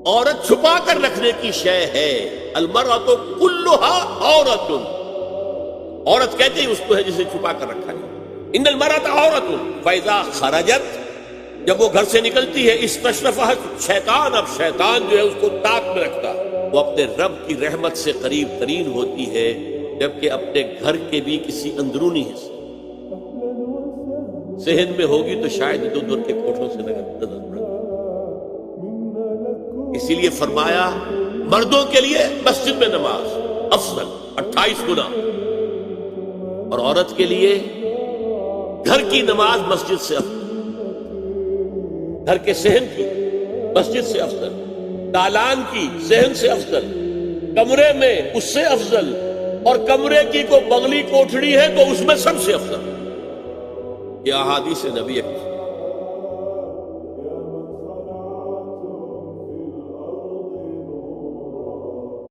عورت چھپا کر رکھنے کی شے ہے. المرأۃ کلھا عورۃ، عورت کہتے ہی اس کو ہے جسے چھپا کر رکھا جائے. ان المرأۃ عورۃ فاذا خرجت، جب وہ گھر سے نکلتی ہے، استشرفها شیطان، اب شیطان جو ہے اس کو طاق میں رکھتا. وہ اپنے رب کی رحمت سے قریب ترین ہوتی ہے، جبکہ اپنے گھر کے بھی کسی اندرونی حصے صحن میں ہوگی تو شاید ادھر ادھر کے کوٹھوں سے نظر پڑے. اسی لیے فرمایا مردوں کے لیے مسجد میں نماز افضل 28 گنا، اور عورت کے لیے گھر کی نماز مسجد سے افضل، گھر کے صحن کی مسجد سے افضل، دالان کی صحن سے افضل، کمرے میں اس سے افضل، اور کمرے کی کو بغلی کوٹھڑی ہے تو اس میں سب سے افضل. یہ احادیث نبی